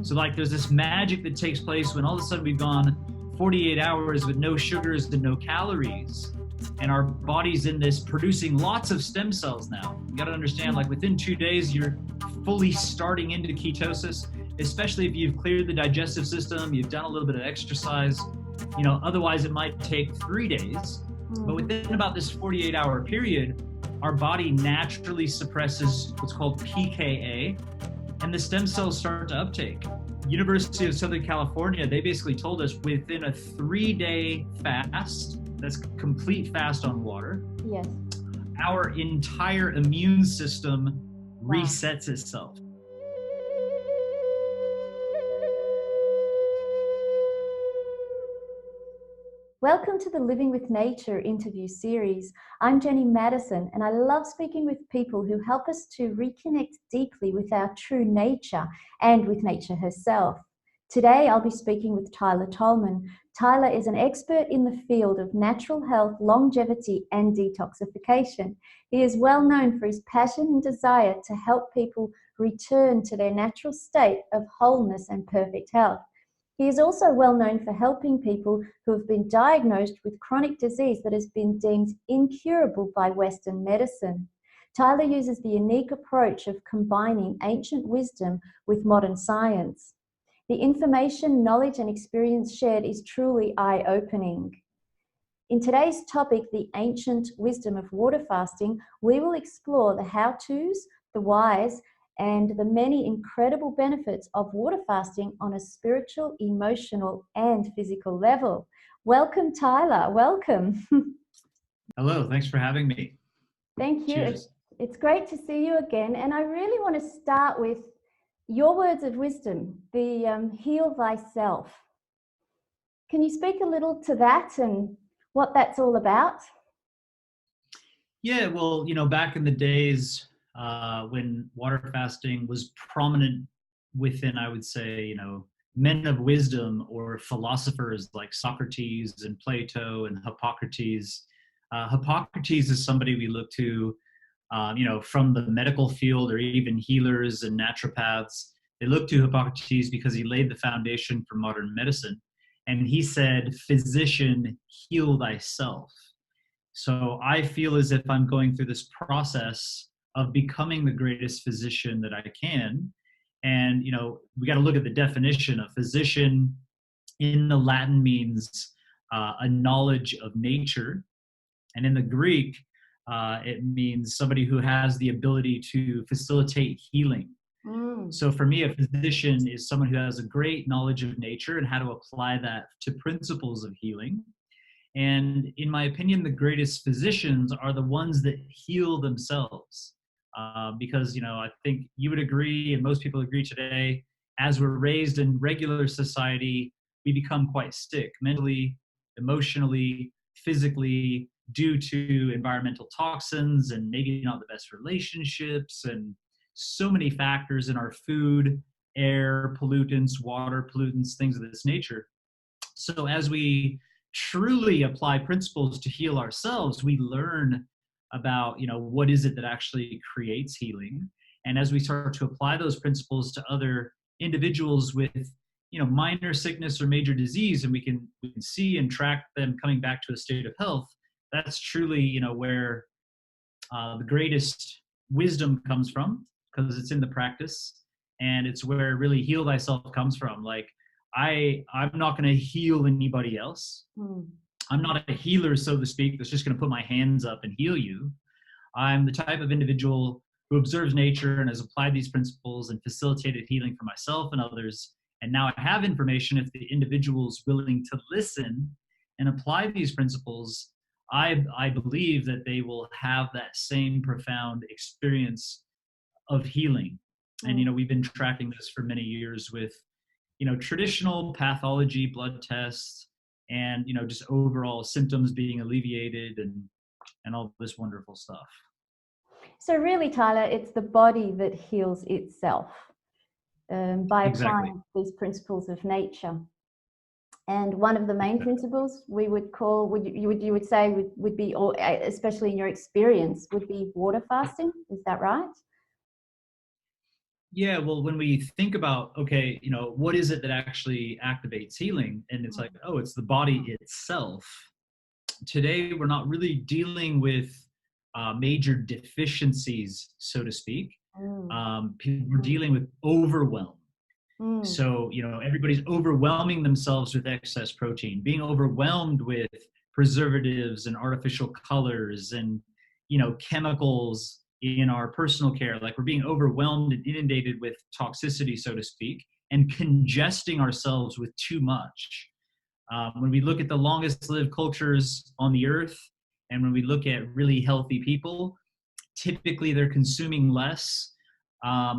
So like there's this magic that takes place when all of a sudden we've gone 48 hours with no sugars and no calories. And our body's in this producing lots of stem cells now. You got to understand, like within 2 days, you're fully starting into ketosis, especially if you've cleared the digestive system, you've done a little bit of exercise. Otherwise it might take 3 days. But within about this 48-hour period, our body naturally suppresses what's called PKA, and the stem cells start to uptake. University of Southern California, they basically told us within a 3-day fast, that's complete fast on water, yes, our entire immune system resets itself. Welcome to the Living with Nature interview series. I'm Jenny Madison, and I love speaking with people who help us to reconnect deeply with our true nature and with nature herself. Today, I'll be speaking with Tyler Tolman. Tyler is an expert in the field of natural health, longevity, and detoxification. He is well known for his passion and desire to help people return to their natural state of wholeness and perfect health. He is also well known for helping people who have been diagnosed with chronic disease that has been deemed incurable by Western medicine. Tyler uses the unique approach of combining ancient wisdom with modern science. The information, knowledge, and experience shared is truly eye-opening. In today's topic, the ancient wisdom of water fasting, we will explore the how-tos, the whys, and the many incredible benefits of water fasting on a spiritual, emotional, and physical level. Welcome, Tyler. Welcome. Hello, thanks for having me. Thank you. Cheers. It's great to see you again. And I really want to start with your words of wisdom, the heal thyself. Can you speak a little to that and what that's all about? Yeah, well, back in the days, when water fasting was prominent within, I would say, men of wisdom or philosophers like Socrates and Plato and Hippocrates. Hippocrates is somebody we look to, from the medical field or even healers and naturopaths. They look to Hippocrates because he laid the foundation for modern medicine. And he said, "Physician, heal thyself." So I feel as if I'm going through this process of becoming the greatest physician that I can. And, we got to look at the definition of physician. In the Latin means a knowledge of nature. And in the Greek, it means somebody who has the ability to facilitate healing. So for me, a physician is someone who has a great knowledge of nature and how to apply that to principles of healing. And in my opinion, the greatest physicians are the ones that heal themselves. Because, I think you would agree, and most people agree today, as we're raised in regular society, we become quite sick mentally, emotionally, physically, due to environmental toxins and maybe not the best relationships and so many factors in our food, air, pollutants, water pollutants, things of this nature. So as we truly apply principles to heal ourselves, we learn about, what is it that actually creates healing. And as we start to apply those principles to other individuals with, minor sickness or major disease, and we can see and track them coming back to a state of health, that's truly, where the greatest wisdom comes from, because it's in the practice. And it's where really heal thyself comes from. Like, I'm not going to heal anybody else. I'm not a healer, so to speak, that's just going to put my hands up and heal you. I'm the type of individual who observes nature and has applied these principles and facilitated healing for myself and others. And now I have information. If the individual is willing to listen and apply these principles, I believe that they will have that same profound experience of healing. And, we've been tracking this for many years with, traditional pathology, blood tests, and, just overall symptoms being alleviated and all this wonderful stuff. So really, Tyler, it's the body that heals itself by applying these principles of nature. And one of the main principles we would call, you would say would be, or especially in your experience, would be water fasting. Is that right? Yeah, well, when we think about, okay, what is it that actually activates healing? And it's like, oh, it's the body itself. Today, we're not really dealing with major deficiencies, so to speak. Mm, We're dealing with overwhelm. mm, So, everybody's overwhelming themselves with excess protein, being overwhelmed with preservatives and artificial colors and, chemicals in our personal care. Like, we're being overwhelmed and inundated with toxicity, so to speak, and congesting ourselves with too much. When we look at the longest lived cultures on the earth, and when we look at really healthy people, typically they're consuming less,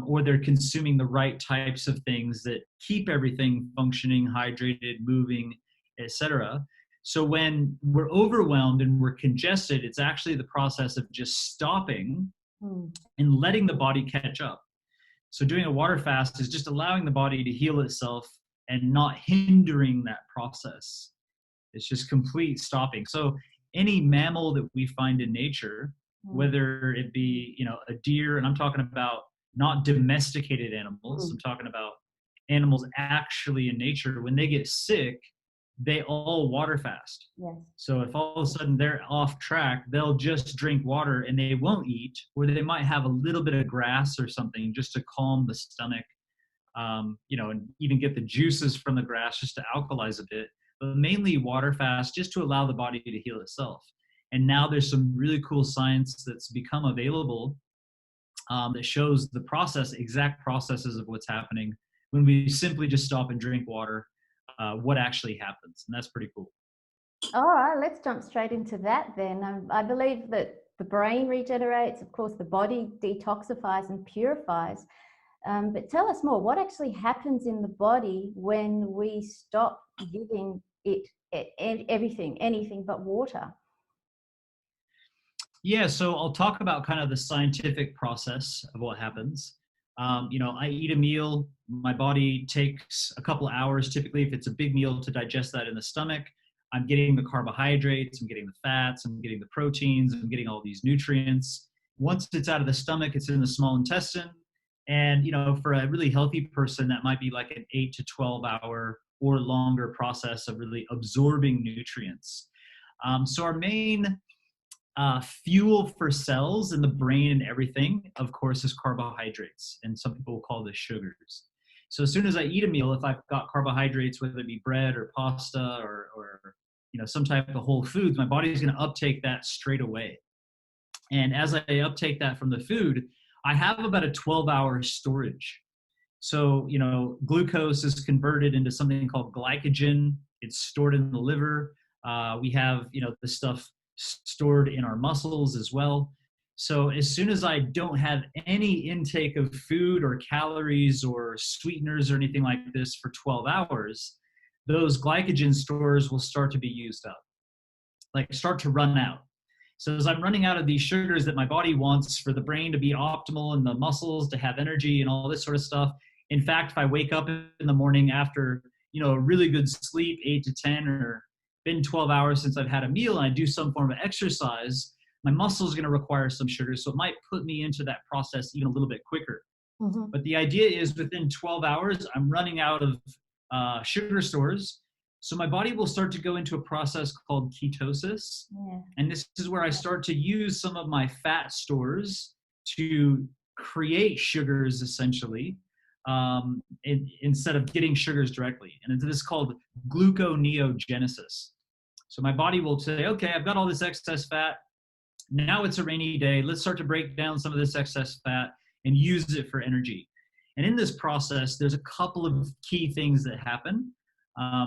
or they're consuming the right types of things that keep everything functioning, hydrated, moving, etc. So when we're overwhelmed and we're congested, it's actually the process of just stopping mm. and letting the body catch up. So doing a water fast is just allowing the body to heal itself and not hindering that process. It's just complete stopping. So any mammal that we find in nature, Mm, whether it be, a deer, and I'm talking about not domesticated animals, I'm talking about animals actually in nature, when they get sick, they all water fast. yes. So if all of a sudden they're off track, they'll just drink water and they won't eat, or they might have a little bit of grass or something just to calm the stomach, and even get the juices from the grass just to alkalize a bit, but mainly water fast just to allow the body to heal itself. And now there's some really cool science that's become available, that shows the exact processes of what's happening when we simply just stop and drink water, what actually happens. And that's pretty cool. All right, let's jump straight into that then. I believe that the brain regenerates, of course, the body detoxifies and purifies. But tell us more. What actually happens in the body when we stop giving it everything, anything but water? Yeah, so I'll talk about kind of the scientific process of what happens. I eat a meal, my body takes a couple hours, typically, if it's a big meal, to digest that in the stomach. I'm getting the carbohydrates, I'm getting the fats, I'm getting the proteins, I'm getting all these nutrients. Once it's out of the stomach, it's in the small intestine. And, for a really healthy person, that might be like an 8 to 12 hour or longer process of really absorbing nutrients. So our main fuel for cells in the brain and everything, of course, is carbohydrates, and some people will call this sugars. So as soon as I eat a meal, if I've got carbohydrates, whether it be bread or pasta or some type of whole foods, my body is going to uptake that straight away. And as I uptake that from the food, I have about a 12-hour storage. So, glucose is converted into something called glycogen. It's stored in the liver. We have, the stuff stored in our muscles as well. So as soon as I don't have any intake of food or calories or sweeteners or anything like this for 12 hours, those glycogen stores will start to be used up, like start to run out. So as I'm running out of these sugars that my body wants for the brain to be optimal and the muscles to have energy and all this sort of stuff. In fact, if I wake up in the morning after, a really good sleep, 8 to 10, or been 12 hours since I've had a meal, and I do some form of exercise, my muscle is going to require some sugar. So it might put me into that process even a little bit quicker. Mm-hmm. But the idea is within 12 hours, I'm running out of sugar stores. So my body will start to go into a process called ketosis. Yeah. And this is where I start to use some of my fat stores to create sugars, essentially, instead of getting sugars directly. And this is called gluconeogenesis. So my body will say, okay, I've got all this excess fat. Now it's a rainy day. Let's start to break down some of this excess fat and use it for energy. And in this process, there's a couple of key things that happen.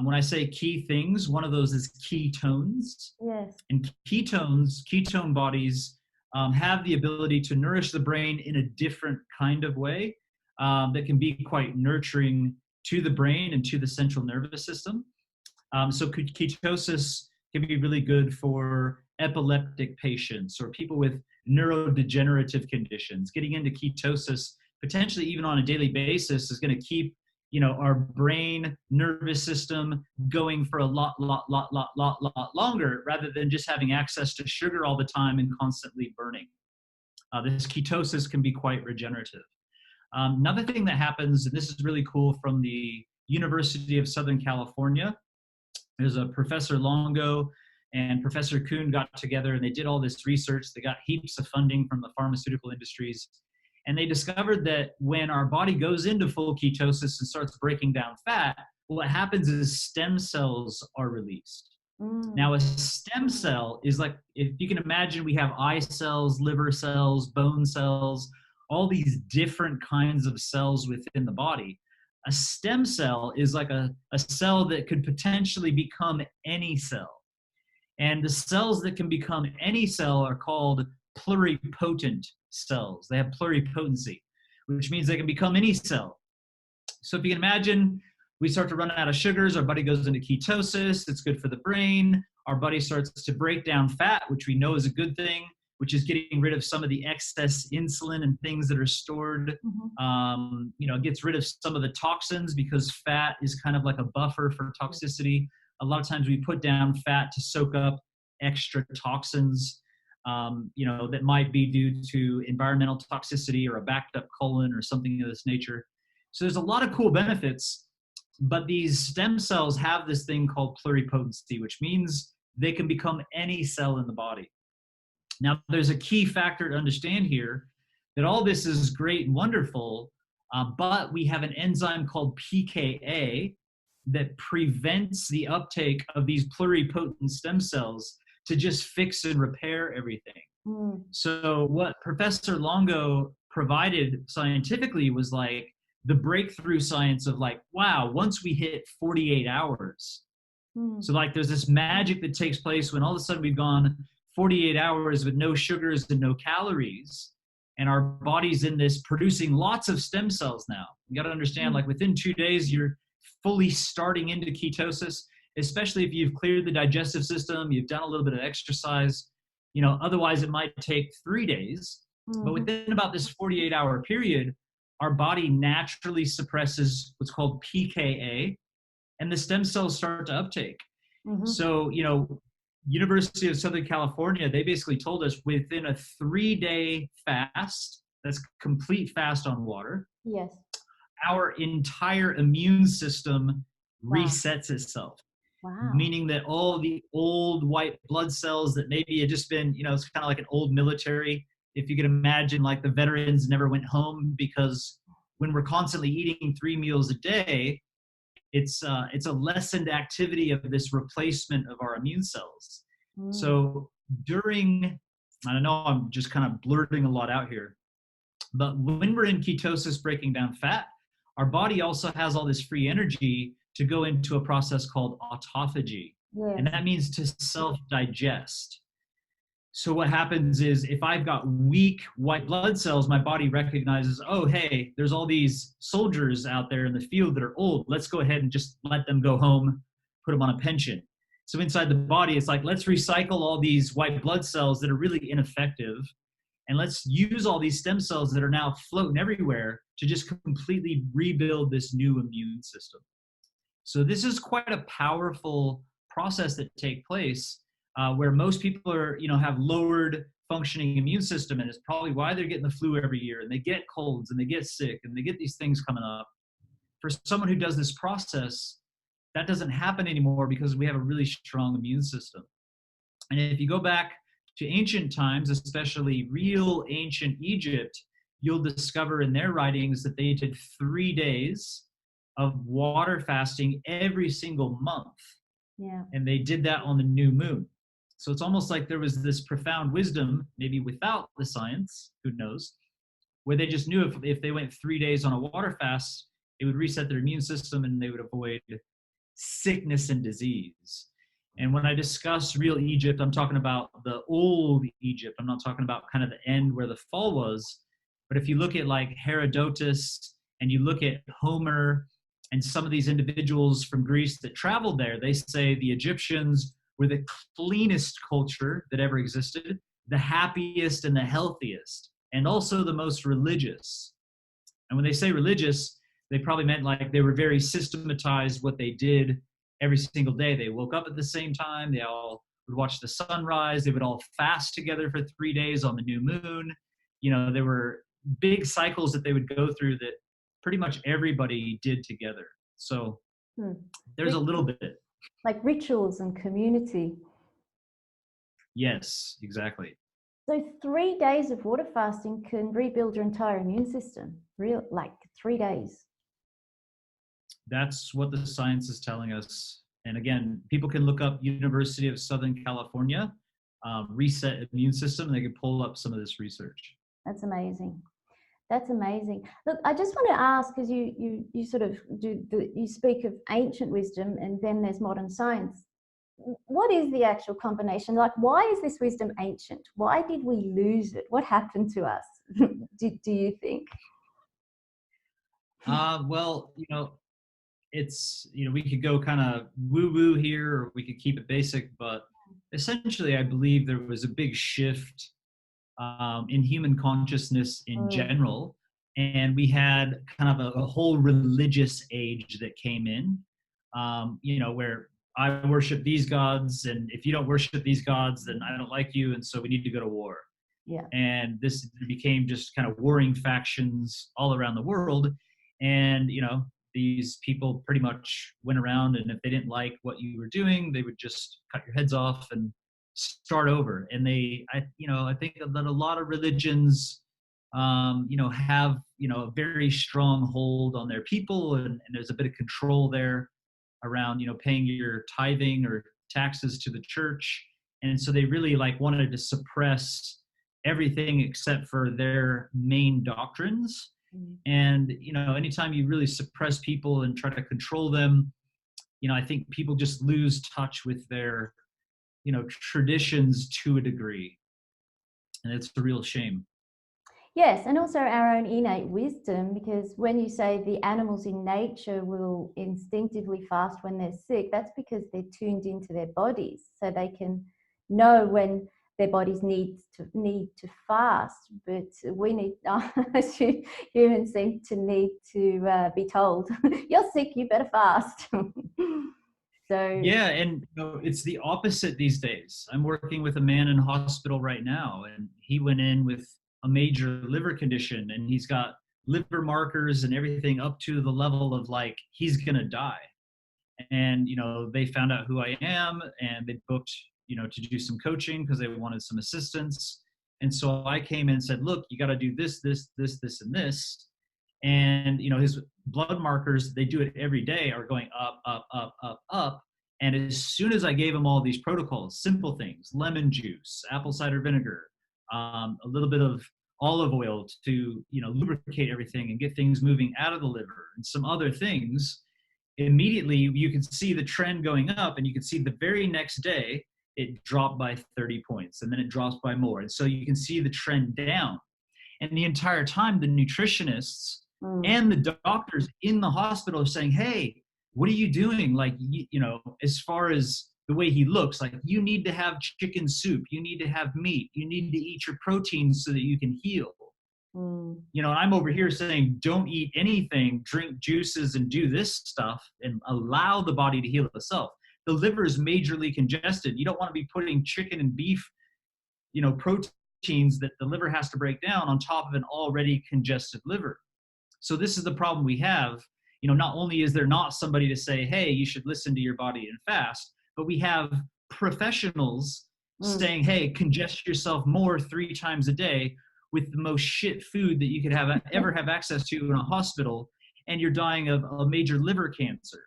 When I say key things, one of those is ketones. Yes. And ketone bodies have the ability to nourish the brain in a different kind of way, that can be quite nurturing to the brain and to the central nervous system. So ketosis can be really good for epileptic patients or people with neurodegenerative conditions. Getting into ketosis, potentially even on a daily basis, is going to keep our brain, nervous system going for a lot longer, rather than just having access to sugar all the time and constantly burning. This ketosis can be quite regenerative. Another thing that happens, and this is really cool, from the University of Southern California, there's a Professor Longo and Professor Kuhn got together and they did all this research. They got heaps of funding from the pharmaceutical industries. And they discovered that when our body goes into full ketosis and starts breaking down fat, what happens is stem cells are released. Now, a stem cell is like, if you can imagine, we have eye cells, liver cells, bone cells, all these different kinds of cells within the body. A stem cell is like a cell that could potentially become any cell. And the cells that can become any cell are called pluripotent cells. They have pluripotency, which means they can become any cell. So if you can imagine, we start to run out of sugars, our body goes into ketosis, it's good for the brain, our body starts to break down fat, which we know is a good thing, which is getting rid of some of the excess insulin and things that are stored. It gets rid of some of the toxins, because fat is kind of like a buffer for toxicity. A lot of times we put down fat to soak up extra toxins, that might be due to environmental toxicity or a backed up colon or something of this nature. So there's a lot of cool benefits, but these stem cells have this thing called pluripotency, which means they can become any cell in the body. Now, there's a key factor to understand here, that all this is great and wonderful, but we have an enzyme called pKa that prevents the uptake of these pluripotent stem cells to just fix and repair everything. So what Professor Longo provided scientifically was like the breakthrough science of like, wow, once we hit 48 hours. So like there's this magic that takes place when all of a sudden we've gone 48 hours with no sugars and no calories, and our body's in this producing lots of stem cells now. You got to understand, like within 2 days, you're fully starting into ketosis, especially if you've cleared the digestive system, you've done a little bit of exercise. Otherwise it might take 3 days. But within about this 48-hour period, our body naturally suppresses what's called pKa, and the stem cells start to uptake. So, University of Southern California, they basically told us within a 3-day fast, that's complete fast on water, yes, our entire immune system resets itself. Wow. Meaning that all the old white blood cells that maybe had just been, it's kind of like an old military. If you could imagine, like the veterans never went home, because when we're constantly eating 3 meals a day, it's a lessened activity of this replacement of our immune cells. So I know I'm just kind of blurting a lot out here, but when we're in ketosis breaking down fat, our body also has all this free energy to go into a process called autophagy. Yes. And that means to self-digest. So what happens is, if I've got weak white blood cells, my body recognizes, oh, hey, there's all these soldiers out there in the field that are old. Let's go ahead and just let them go home, put them on a pension. So inside the body, it's like, let's recycle all these white blood cells that are really ineffective, and let's use all these stem cells that are now floating everywhere to just completely rebuild this new immune system. So this is quite a powerful process that takes place, where most people are, have lowered functioning immune system, and it's probably why they're getting the flu every year, and they get colds and they get sick and they get these things coming up. For someone who does this process, that doesn't happen anymore, because we have a really strong immune system. And if you go back to ancient times, especially real ancient Egypt, you'll discover in their writings that they did 3 days of water fasting every single month. Yeah. And they did that on the new moon. So it's almost like there was this profound wisdom, maybe without the science, who knows, where they just knew if they went 3 days on a water fast, it would reset their immune system and they would avoid sickness and disease. And when I discuss real Egypt, I'm talking about the old Egypt. I'm not talking about kind of the end where the fall was. But if you look at like Herodotus and you look at Homer and some of these individuals from Greece that traveled there, they say the Egyptians were the cleanest culture that ever existed, the happiest and the healthiest, and also the most religious. And when they say religious, they probably meant like they were very systematized what they did every single day. They woke up at the same time. They all would watch the sunrise. They would all fast together for 3 days on the new moon. They were big cycles that they would go through that pretty much everybody did together. So Hmm. there's a little bit. Like rituals and community. Yes, exactly. So 3 days of water fasting can rebuild your entire immune system. Like 3 days. That's what the science is telling us. And again, people can look up University of Southern California, reset immune system, and they can pull up some of this research. That's amazing. That's amazing. Look, I just want to ask, because you sort of you speak of ancient wisdom and then there's modern science. What is the actual combination? Like, why is this wisdom ancient? Why did we lose it? What happened to us? do you think? Well, it's, we could go kind of woo woo here, or we could keep it basic, but essentially, I believe there was a big shift in human consciousness in general. And we had kind of a whole religious age that came in, where I worship these gods, and if you don't worship these gods, then I don't like you, and so we need to go to war. Yeah. And this became just kind of warring factions all around the world. And, these people pretty much went around, and if they didn't like what you were doing, they would just cut your heads off and start over. And I think that a lot of religions, have, a very strong hold on their people, and there's a bit of control there around, paying your tithing or taxes to the church. And so they really wanted to suppress everything except for their main doctrines. And, anytime you really suppress people and try to control them, I think people just lose touch with their, traditions to a degree. And it's a real shame. Yes, and also our own innate wisdom, because when you say the animals in nature will instinctively fast when they're sick, that's because they're tuned into their bodies, so they can know when their bodies need to fast. But we need, humans seem to need to be told, "You're sick, you better fast." So yeah, and it's the opposite these days. I'm working with a man in hospital right now, and he went in with a major liver condition, and he's got liver markers and everything up to the level of he's gonna die. And they found out who I am, and they booked to do some coaching because they wanted some assistance. And so I came in and said, look, you got to do this, and this. And his blood markers, they do it every day, are going up, up, up, up, up. And as soon as I gave him all these protocols, simple things, lemon juice, apple cider vinegar, a little bit of olive oil to lubricate everything and get things moving out of the liver, and some other things, immediately you can see the trend going up, and you can see the very next day it dropped by 30 points, and then it drops by more. And so you can see the trend down. And the entire time, the nutritionists and the doctors in the hospital are saying, hey, what are you doing? As far as the way he looks, you need to have chicken soup, you need to have meat, you need to eat your proteins so that you can heal. I'm over here saying, don't eat anything, drink juices and do this stuff and allow the body to heal itself. The liver is majorly congested. You don't want to be putting chicken and beef, proteins that the liver has to break down on top of an already congested liver. So this is the problem we have. Not only is there not somebody to say, hey, you should listen to your body and fast, but we have professionals saying, hey, congest yourself more 3 times a day with the most shit food that you could ever have access to in a hospital, and you're dying of a major liver cancer.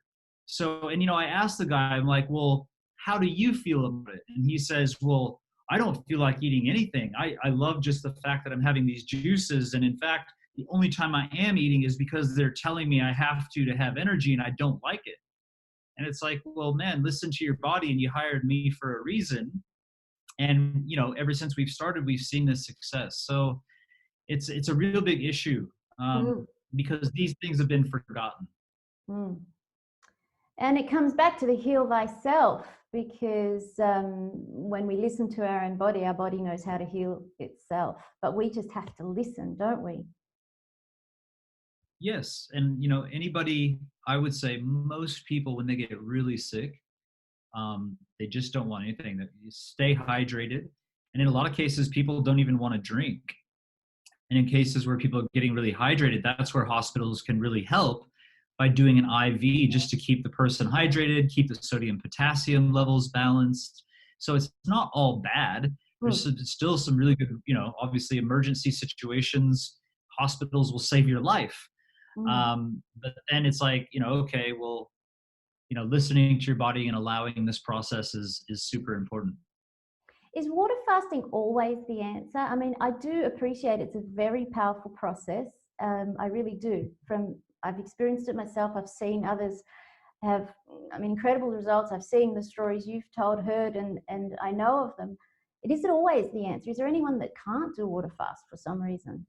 So, and I asked the guy, I'm like, well, how do you feel about it? And he says, well, I don't feel like eating anything. I love just the fact that I'm having these juices, and in fact, the only time I am eating is because they're telling me I have to have energy, and I don't like it. And it's like, well, man, listen to your body, and you hired me for a reason. And ever since we've started, we've seen this success. So it's a real big issue, because these things have been forgotten. And it comes back to the heal thyself, because when we listen to our own body, our body knows how to heal itself. But we just have to listen, don't we? Yes. And anybody, I would say most people, when they get really sick, they just don't want anything. That you stay hydrated. And in a lot of cases, people don't even want to drink. And in cases where people are getting really hydrated, that's where hospitals can really help by doing an IV just to keep the person hydrated, keep the sodium potassium levels balanced. So it's not all bad. There's still some really good, obviously emergency situations, hospitals will save your life. But then it's like, okay, well, listening to your body and allowing this process is super important. Is water fasting always the answer? I mean, I do appreciate it's a very powerful process. I really do. I've experienced it myself. I've seen others have, incredible results. I've seen the stories you've told, heard, and I know of them. Is it always the answer? Is there anyone that can't do water fast for some reason?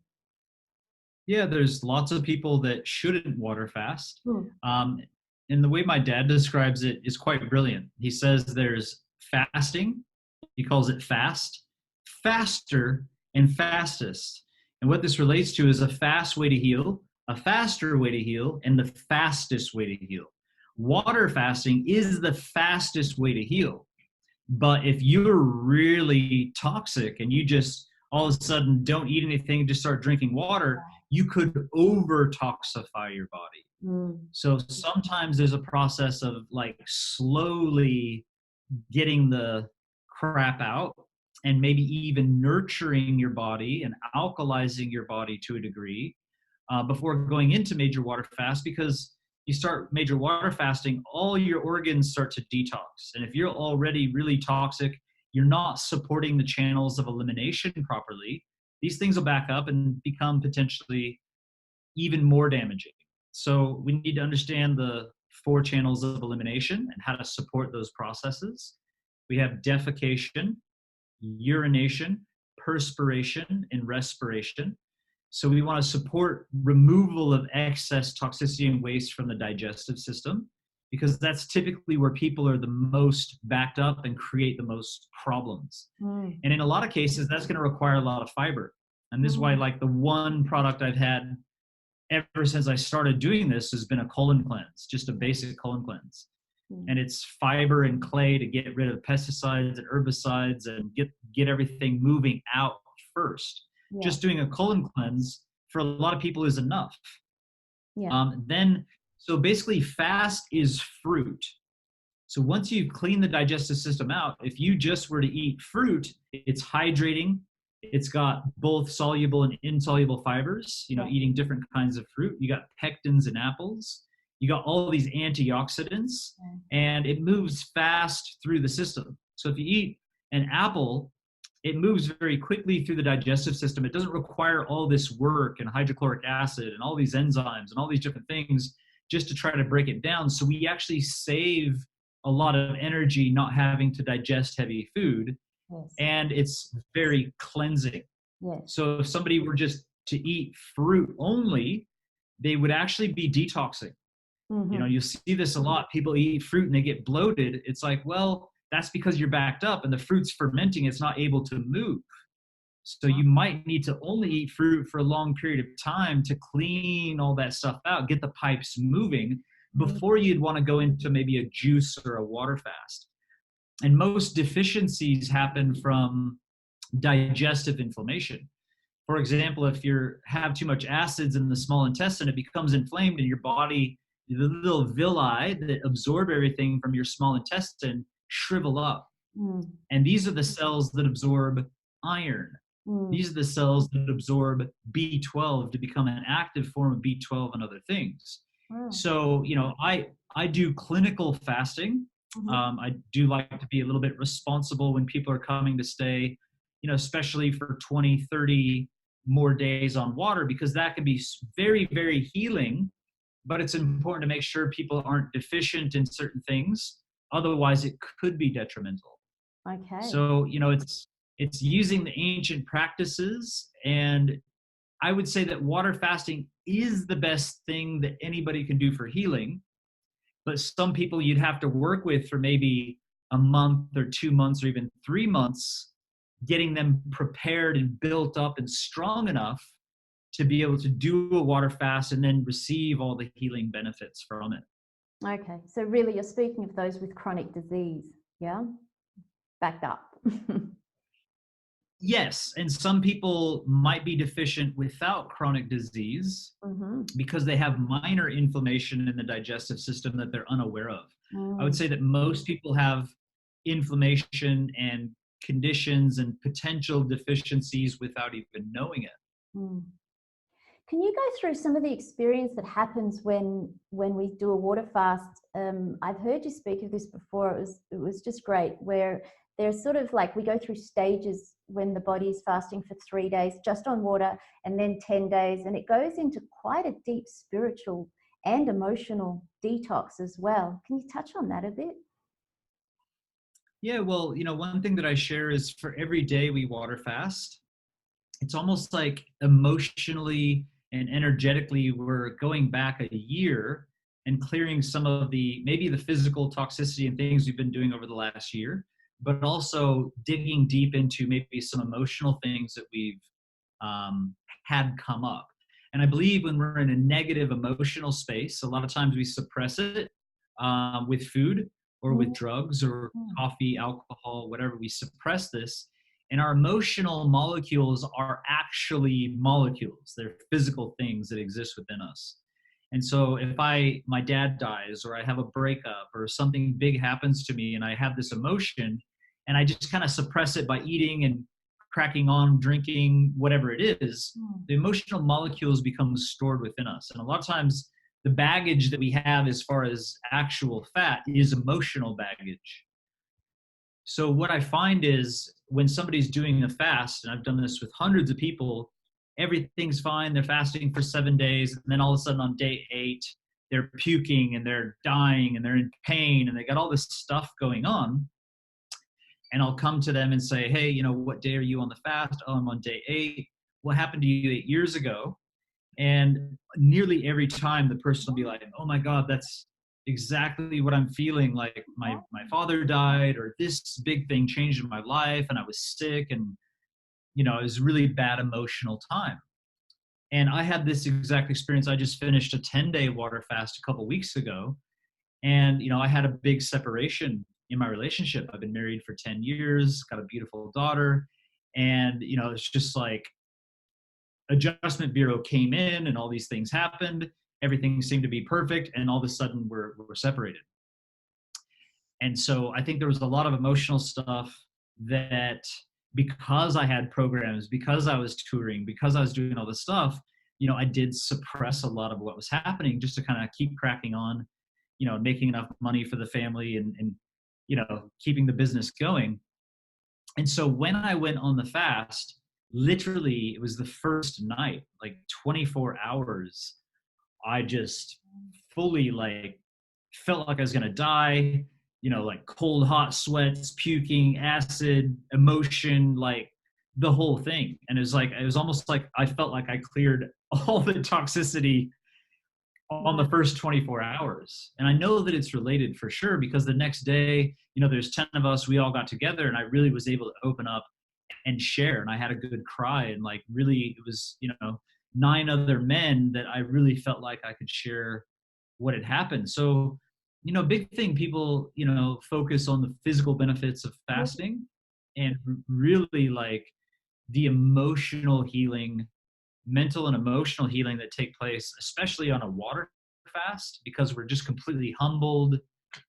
Yeah, there's lots of people that shouldn't water fast. And the way my dad describes it is quite brilliant. He says there's fasting, he calls it fast, faster, and fastest. And what this relates to is a fast way to heal, a faster way to heal, and the fastest way to heal. Water fasting is the fastest way to heal. But if you're really toxic and you just all of a sudden don't eat anything, just start drinking water, you could over toxify your body. So sometimes there's a process of like slowly getting the crap out and maybe even nurturing your body and alkalizing your body to a degree before going into major water fast, because you start major water fasting, all your organs start to detox. And if you're already really toxic, you're not supporting the channels of elimination properly, these things will back up and become potentially even more damaging. So we need to understand the 4 channels of elimination and how to support those processes. We have defecation, urination, perspiration, and respiration. So we want to support removal of excess toxicity and waste from the digestive system, because that's typically where people are the most backed up and create the most problems. And in a lot of cases, that's going to require a lot of fiber. And this is why, like, the one product I've had ever since I started doing this has been a colon cleanse, just a basic colon cleanse. And it's fiber and clay to get rid of pesticides and herbicides and get everything moving out first. Just doing a colon cleanse for a lot of people is enough. So basically fast is fruit. So once you clean the digestive system out, if you just were to eat fruit, it's hydrating. It's got both soluble and insoluble fibers, eating different kinds of fruit. You got pectins in apples. You got all these antioxidants, and it moves fast through the system. So if you eat an apple, it moves very quickly through the digestive system. It doesn't require all this work and hydrochloric acid and all these enzymes and all these different things just to try to break it down. So we actually save a lot of energy not having to digest heavy food. And it's very cleansing. So if somebody were just to eat fruit only, they would actually be detoxing. You see this a lot. People eat fruit and they get bloated. It's like, well, that's because you're backed up and the fruit's fermenting. It's not able to move. So you might need to only eat fruit for a long period of time to clean all that stuff out, get the pipes moving before you'd want to go into maybe a juice or a water fast. And most deficiencies happen from digestive inflammation. For example, if you have too much acids in the small intestine, it becomes inflamed in your body. The little villi that absorb everything from your small intestine shrivel up. And these are the cells that absorb iron. These are the cells that absorb B12 to become an active form of B12 and other things. So, I do clinical fasting. I do like to be a little bit responsible when people are coming to stay, especially for 20, 30 more days on water, because that can be very, very healing. But it's important to make sure people aren't deficient in certain things. Otherwise, it could be detrimental. So, it's using the ancient practices. And I would say that water fasting is the best thing that anybody can do for healing. But some people you'd have to work with for maybe a month or 2 months or even 3 months, getting them prepared and built up and strong enough to be able to do a water fast and then receive all the healing benefits from it. Okay, so really you're speaking of those with chronic disease, backed up. Yes, and some people might be deficient without chronic disease Mm-hmm. because they have minor inflammation in the digestive system that they're unaware of. I would Mm. say that most people have inflammation and conditions and potential deficiencies without even knowing it. Mm. Can you go through some of the experience that happens when we do a water fast? I've heard you speak of this before. It was just great. Where there's sort of like we go through stages when the body is fasting for 3 days just on water, and then 10 days, and it goes into quite a deep spiritual and emotional detox as well. Can you touch on that a bit? Yeah, well, one thing that I share is for every day we water fast, it's almost like emotionally and energetically we're going back a year and clearing some of the maybe the physical toxicity and things we've been doing over the last year, but also digging deep into maybe some emotional things that we've um, had come up. And I believe when we're in a negative emotional space, a lot of times we suppress it with food or with drugs or Mm. coffee, alcohol, whatever. We suppress this. And our emotional molecules are actually molecules. They're physical things that exist within us. And so if my dad dies or I have a breakup or something big happens to me and I have this emotion and I just kind of suppress it by eating and cracking on, drinking, whatever it is, Mm. the emotional molecules become stored within us. And a lot of times the baggage that we have as far as actual fat is emotional baggage. So what I find is when somebody's doing a fast, and I've done this with hundreds of people, everything's fine. They're fasting for 7 days. And then all of a sudden on day 8, they're puking and they're dying and they're in pain and they got all this stuff going on. And I'll come to them and say, hey, what day are you on the fast? Oh, I'm on day 8. What happened to you 8 years ago? And nearly every time the person will be like, oh my God, that's exactly what I'm feeling. Like my father died, or this big thing changed in my life, and I was sick, and it was a really bad emotional time. And I had this exact experience. I just finished a 10-day water fast a couple weeks ago. And, I had a big separation in my relationship. I've been married for 10 years, got a beautiful daughter. And, it's just like adjustment bureau came in and all these things happened. Everything seemed to be perfect. And all of a sudden we're separated. And so I think there was a lot of emotional stuff that because I had programs, because I was touring, because I was doing all this stuff, I did suppress a lot of what was happening just to kind of keep cracking on, making enough money for the family and keeping the business going. And so when I went on the fast, literally it was the first night, like 24 hours, I just fully like felt like I was gonna die, like cold, hot sweats, puking, acid, emotion, like the whole thing. And it was almost like I felt like I cleared all the toxicity on Wow. the first 24 hours. And I know that it's related for sure because the next day, there's 10 of us, we all got together and I really was able to open up and share. And I had a good cry. And like, really, it was, 9 other men that I really felt like I could share what had happened. So, big thing, people, focus on the physical benefits of Yeah. fasting and really like the emotional healing, mental and emotional healing that take place, especially on a water fast, because we're just completely humbled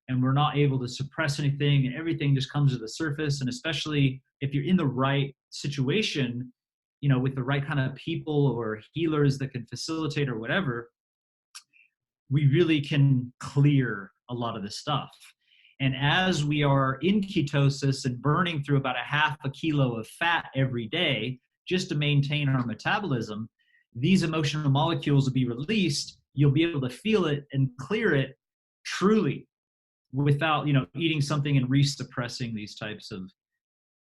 and we're not able to suppress anything and everything just comes to the surface. And especially if you're in the right situation, with the right kind of people or healers that can facilitate or whatever, we really can clear a lot of this stuff. And as we are in ketosis and burning through about a half a kilo of fat every day just to maintain our metabolism, these emotional molecules will be released. You'll be able to feel it and clear it truly without, eating something and re-suppressing these types of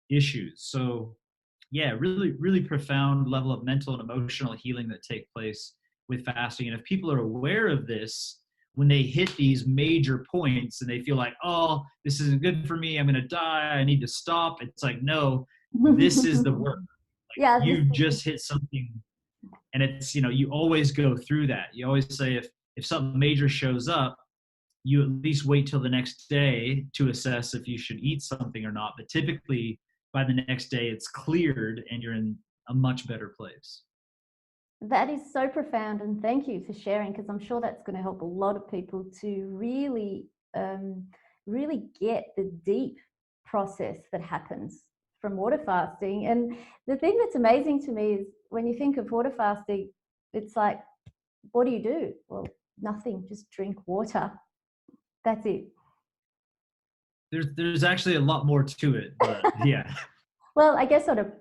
issues. So yeah, really, really profound level of mental and emotional healing that take place with fasting. And if people are aware of this, when they hit these major points and they feel like, oh, this isn't good for me, I'm going to die, I need to stop. It's like, no, this is the work. Yeah, this You is just hit something, and it's, you always go through that. You always say if something major shows up, you at least wait till the next day to assess if you should eat something or not. But typically by the next day it's cleared and you're in a much better place. That is so profound, and thank you for sharing, because I'm sure that's going to help a lot of people to really get the deep process that happens from water fasting. And the thing that's amazing to me is when you think of water fasting, it's like, what do? Well, nothing, just drink water. That's it. There's actually a lot more to it, but yeah. Well, I guess sort of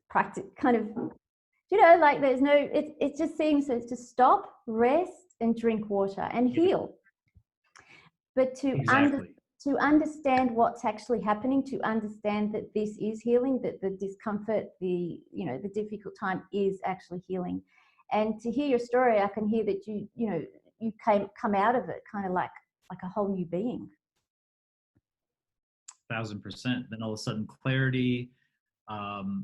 practice kind of, like there's no, it just seems to stop, rest, and drink water and heal. But Exactly. to understand what's actually happening, to understand that this is healing, that the discomfort, the difficult time is actually healing. And to hear your story, I can hear that you come out of it kind of like a whole new being. 1000%. Then all of a sudden clarity,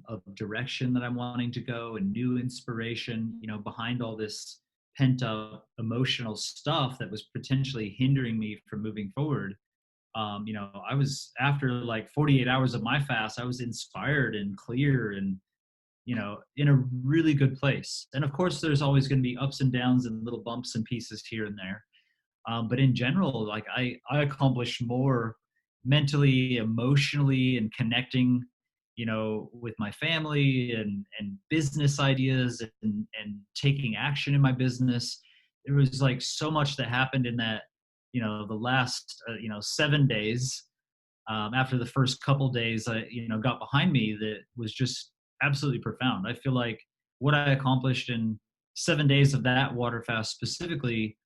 of direction that I'm wanting to go, and new inspiration, behind all this pent up emotional stuff that was potentially hindering me from moving forward. I was, after like 48 hours of my fast, I was inspired and clear and, in a really good place. And of course, there's always going to be ups and downs and little bumps and pieces here and there. But in general, like I accomplished more mentally, emotionally, and connecting, with my family and business ideas and taking action in my business. There was like so much that happened in that, the last, 7 days, after the first couple days, got behind me, that was just absolutely profound. I feel like what I accomplished in 7 days of that water fast specifically,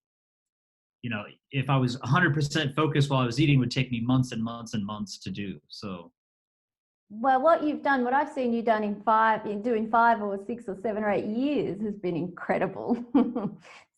if I was 100% focused while I was eating, would take me months and months and months to do. So, Well, what I've seen you done doing 5 or 6 or 7 or 8 years has been incredible.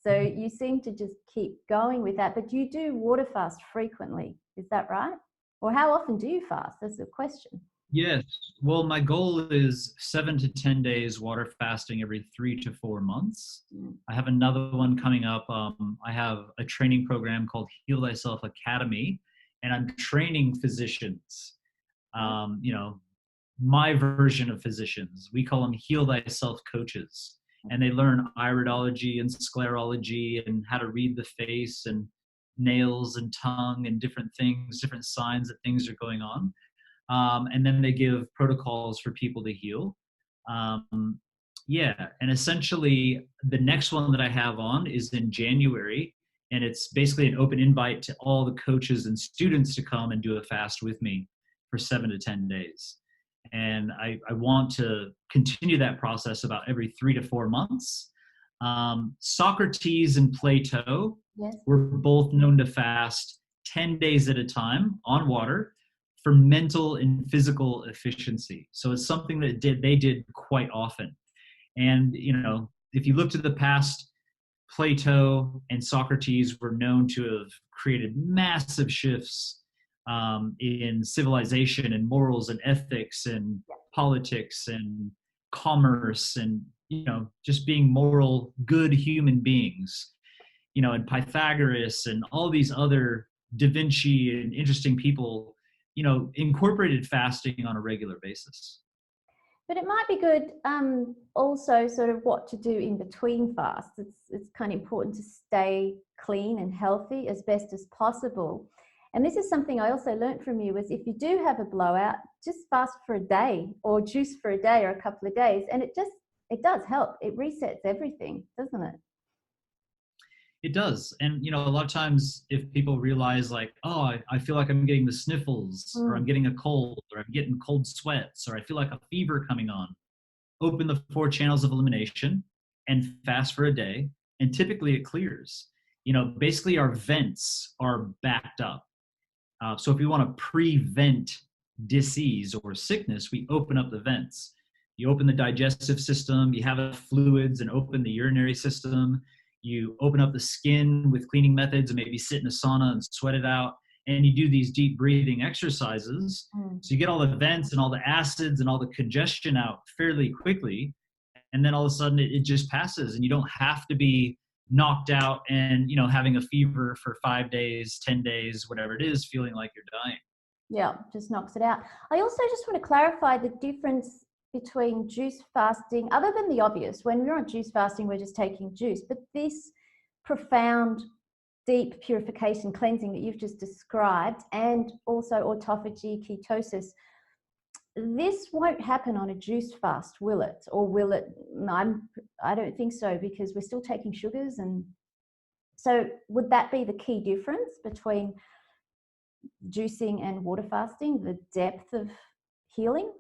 So you seem to just keep going with that, but you do water fast frequently. Is that right? Or how often do you fast? That's the question. yes. Well, my goal is 7 to 10 days water fasting every 3 to 4 months. Mm. I have another one coming up. I have a training program called Heal Thyself Academy, and I'm training physicians. My version of physicians. We call them Heal Thyself coaches. And they learn iridology and sclerology and how to read the face and nails and tongue and different things, different signs that things are going on. And then they give protocols for people to heal. Yeah, and essentially the next one that I have on is in January, and it's basically an open invite to all the coaches and students to come and do a fast with me for 7 to 10 days. And I want to continue that process about every 3 to 4 months. Socrates and Plato were both known to fast 10 days at a time on water for mental and physical efficiency. So it's something that they did quite often. And, if you look to the past, Plato and Socrates were known to have created massive shifts in civilization and morals and ethics and politics and commerce and, just being moral, good human beings, and Pythagoras and all these other Da Vinci and interesting people, incorporated fasting on a regular basis. But it might be good also sort of what to do in between fasts. It's kind of important to stay clean and healthy as best as possible. And this is something I also learned from you, is if you do have a blowout, just fast for a day or juice for a day or a couple of days. And it does help. It resets everything, doesn't it? It does. And, a lot of times if people realize like, oh, I feel like I'm getting the sniffles or I'm getting a cold or I'm getting cold sweats or I feel like a fever coming on, open the 4 channels of elimination and fast for a day. And typically it clears. Basically our vents are backed up. So if we want to prevent disease or sickness, we open up the vents. You open the digestive system, you have fluids and open the urinary system. You open up the skin with cleaning methods and maybe sit in a sauna and sweat it out. And you do these deep breathing exercises. So you get all the vents and all the acids and all the congestion out fairly quickly. And then all of a sudden it just passes and you don't have to be knocked out and, having a fever for 5 days, 10 days, whatever it is, feeling like you're dying. Yeah, just knocks it out. I also just want to clarify the difference between juice fasting, other than the obvious. When we're on juice fasting, we're just taking juice, but this profound, deep purification, cleansing that you've just described, and also autophagy, ketosis, this won't happen on a juice fast, will it? Or will it? I don't think so, because we're still taking sugars. And so would that be the key difference between juicing and water fasting, the depth of healing?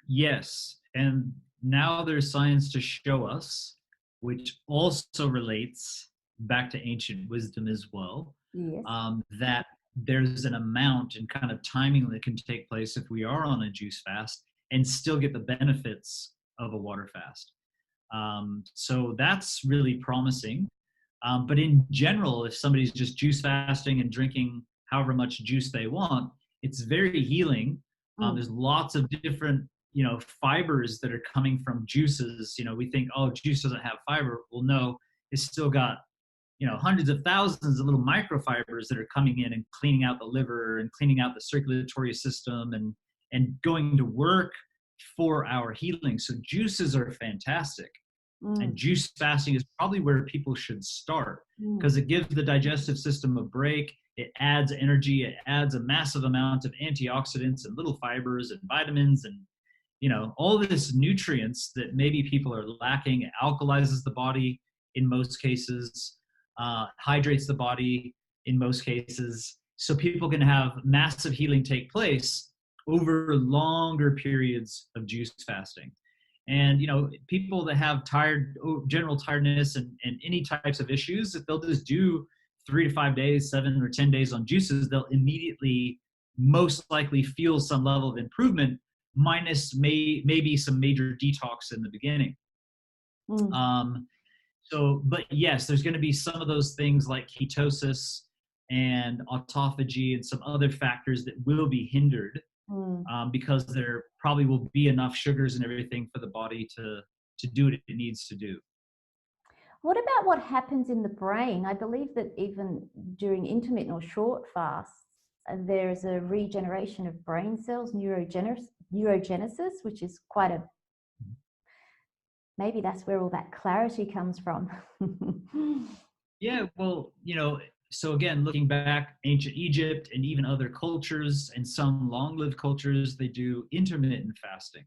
Yes. And now there's science to show us, which also relates back to ancient wisdom as well, Yes. that there's an amount and kind of timing that can take place if we are on a juice fast and still get the benefits of a water fast. So that's really promising. But in general, if somebody's just juice fasting and drinking however much juice they want, it's very healing. There's lots of different, fibers that are coming from juices. We think, oh, juice doesn't have fiber. Well, no, it's still got, hundreds of thousands of little microfibers that are coming in and cleaning out the liver and cleaning out the circulatory system and going to work for our healing. So juices are fantastic. And juice fasting is probably where people should start, because it gives the digestive system a break. It adds energy. It adds a massive amount of antioxidants and little fibers and vitamins and, all this nutrients that maybe people are lacking. It alkalizes the body in most cases, hydrates the body in most cases. So people can have massive healing take place over longer periods of juice fasting. And, people that have general tiredness and any types of issues, if they'll just do 3 to 5 days, 7 or 10 days on juices, they'll immediately most likely feel some level of improvement, minus maybe some major detox in the beginning. But yes, there's going to be some of those things like ketosis and autophagy and some other factors that will be hindered. Because there probably will be enough sugars and everything for the body to do what it needs to do. What about what happens in the brain? I believe that even during intermittent or short fasts, there's a regeneration of brain cells, neurogenesis, which is maybe that's where all that clarity comes from. Yeah, well, so again, looking back, ancient Egypt and even other cultures and some long-lived cultures, they do intermittent fasting.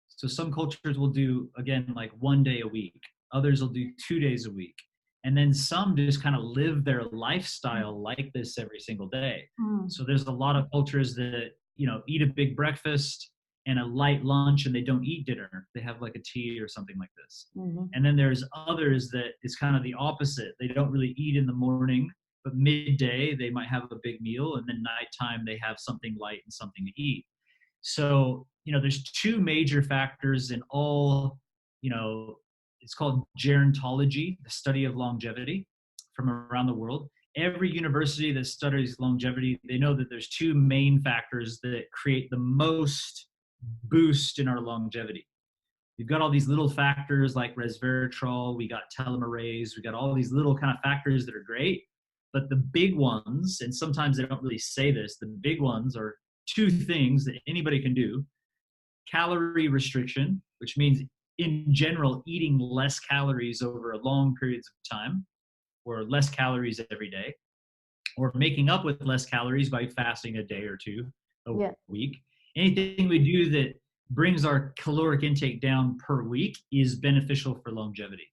So some cultures will do, again, like 1 day a week. Others will do 2 days a week. And then some just kind of live their lifestyle like this every single day. So there's a lot of cultures that, eat a big breakfast and a light lunch and they don't eat dinner. They have like a tea or something like this. And then there's others that it's kind of the opposite. They don't really eat in the morning, but midday they might have a big meal, and then nighttime they have something light and something to eat. So, there's two major factors in all, it's called gerontology, the study of longevity from around the world. Every university that studies longevity, they know that there's two main factors that create the most boost in our longevity. We've got all these little factors like resveratrol, we got telomerase, we got all these little kind of factors that are great. But the big ones, and sometimes they don't really say this, the big ones are two things that anybody can do. Calorie restriction, which means in general eating less calories over long periods of time, or less calories every day, or making up with less calories by fasting a day or two a week. Anything we do that brings our caloric intake down per week is beneficial for longevity.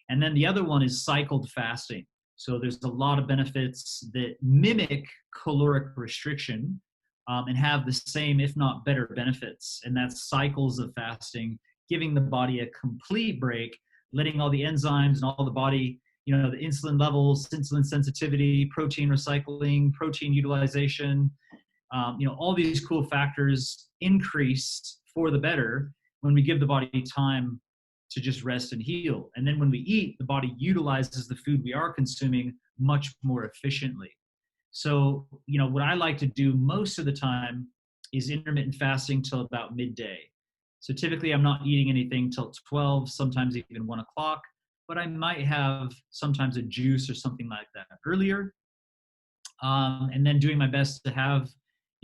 And then the other one is cycled fasting. So there's a lot of benefits that mimic caloric restriction and have the same, if not better, benefits. And that's cycles of fasting, giving the body a complete break, letting all the enzymes and all the body, the insulin levels, insulin sensitivity, protein recycling, protein utilization, all these cool factors increase for the better when we give the body time to just rest and heal. And then when we eat, the body utilizes the food we are consuming much more efficiently. So, what I like to do most of the time is intermittent fasting till about midday. So typically I'm not eating anything till 12, sometimes even 1 o'clock, but I might have sometimes a juice or something like that earlier. And then doing my best to have,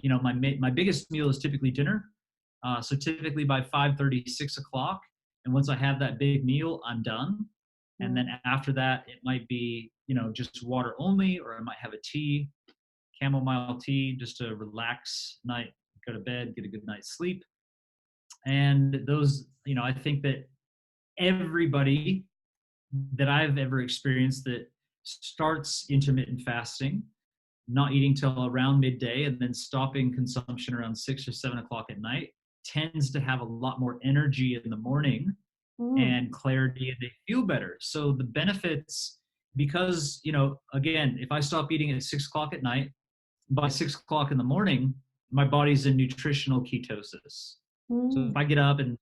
my biggest meal is typically dinner. So typically by 5:30, 6 o'clock. And once I have that big meal, I'm done. And then after that, it might be, just water only, or I might have a tea, chamomile tea, just to relax night, go to bed, get a good night's sleep. And those, I think that everybody that I've ever experienced that starts intermittent fasting, not eating till around midday and then stopping consumption around 6 or 7 o'clock at night, tends to have a lot more energy in the morning and clarity, and they feel better. So the benefits, because, again, if I stop eating at 6 o'clock at night, by 6 o'clock in the morning, my body's in nutritional ketosis. So if I get up and,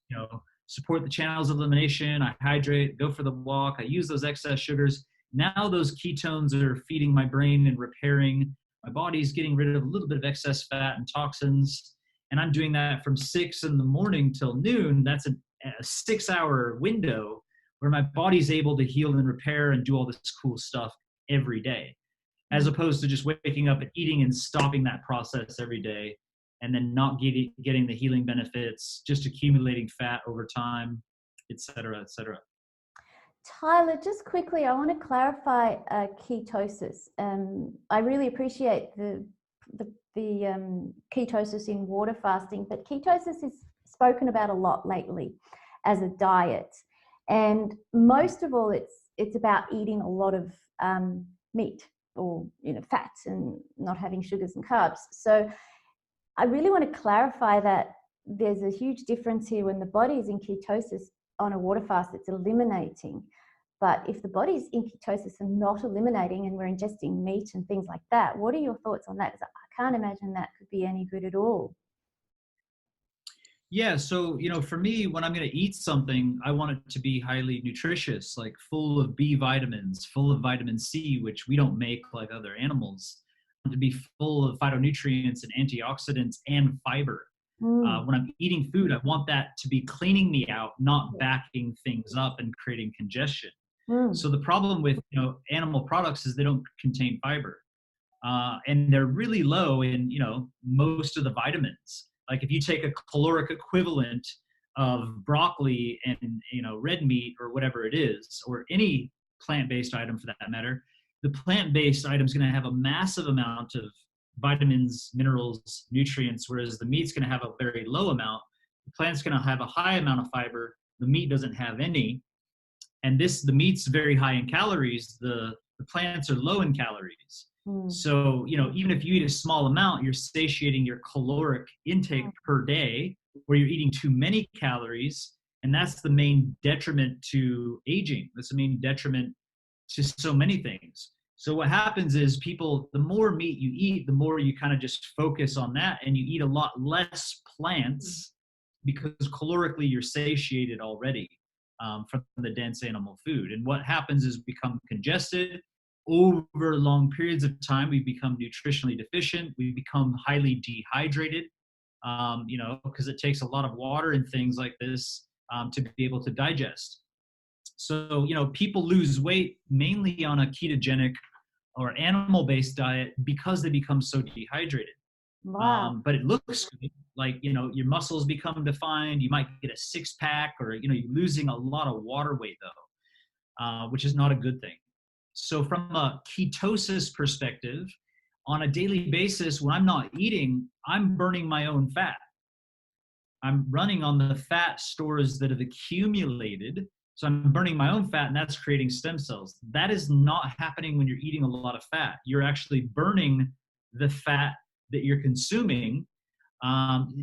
support the channels of elimination, I hydrate, go for the walk, I use those excess sugars. Now those ketones are feeding my brain and repairing. My body's getting rid of a little bit of excess fat and toxins. And I'm doing that from 6 in the morning till noon. That's a 6-hour window where my body's able to heal and repair and do all this cool stuff every day, as opposed to just waking up and eating and stopping that process every day, and then not getting the healing benefits, just accumulating fat over time, et cetera, et cetera. Tyler, just quickly, I want to clarify ketosis. I really appreciate the ketosis in water fasting, but ketosis is spoken about a lot lately as a diet, and most of all, it's about eating a lot of meat or fats and not having sugars and carbs. So I really want to clarify that there's a huge difference here. When the body is in ketosis on a water fast, it's eliminating. But if the body's in ketosis and not eliminating, and we're ingesting meat and things like that, what are your thoughts on that? Because I can't imagine that could be any good at all. Yeah, so, for me, when I'm going to eat something, I want it to be highly nutritious, like full of B vitamins, full of vitamin C, which we don't make like other animals, to be full of phytonutrients and antioxidants and fiber. When I'm eating food, I want that to be cleaning me out, not backing things up and creating congestion. So the problem with, animal products is they don't contain fiber. And they're really low in, most of the vitamins. Like if you take a caloric equivalent of broccoli and, red meat or whatever it is, or any plant-based item for that matter, the plant-based item is going to have a massive amount of vitamins, minerals, nutrients, whereas the meat's going to have a very low amount. The plant's going to have a high amount of fiber. The meat doesn't have any. And the meat's very high in calories. The plants are low in calories. So, even if you eat a small amount, you're satiating your caloric intake per day, where you're eating too many calories. And that's the main detriment to aging. That's the main detriment to so many things. So what happens is the more meat you eat, the more you kind of just focus on that, and you eat a lot less plants because calorically you're satiated already from the dense animal food. And what happens is we become congested. Over long periods of time, we become nutritionally deficient. We become highly dehydrated, because it takes a lot of water and things like this to be able to digest. So, people lose weight mainly on a ketogenic or animal-based diet because they become so dehydrated. Wow. But it looks good. Like, your muscles become defined. You might get a six-pack, or, you're losing a lot of water weight, though, which is not a good thing. So from a ketosis perspective, on a daily basis, when I'm not eating, I'm burning my own fat. I'm running on the fat stores that have accumulated. So I'm burning my own fat, and that's creating stem cells. That is not happening when you're eating a lot of fat. You're actually burning the fat that you're consuming.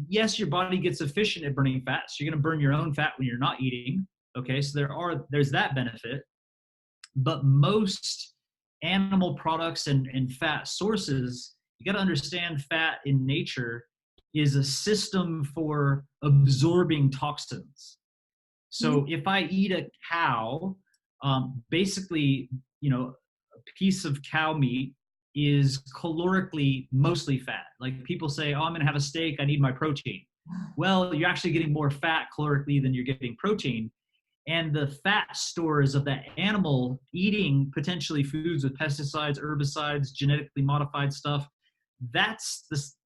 Yes, your body gets efficient at burning fat. So you're going to burn your own fat when you're not eating. Okay, so there's that benefit. But most animal products and fat sources, you got to understand fat in nature is a system for absorbing toxins. So if I eat a cow, basically, a piece of cow meat is calorically mostly fat. Like people say, oh, I'm going to have a steak, I need my protein. Well, you're actually getting more fat calorically than you're getting protein. And the fat stores of that animal eating potentially foods with pesticides, herbicides, genetically modified stuff, that's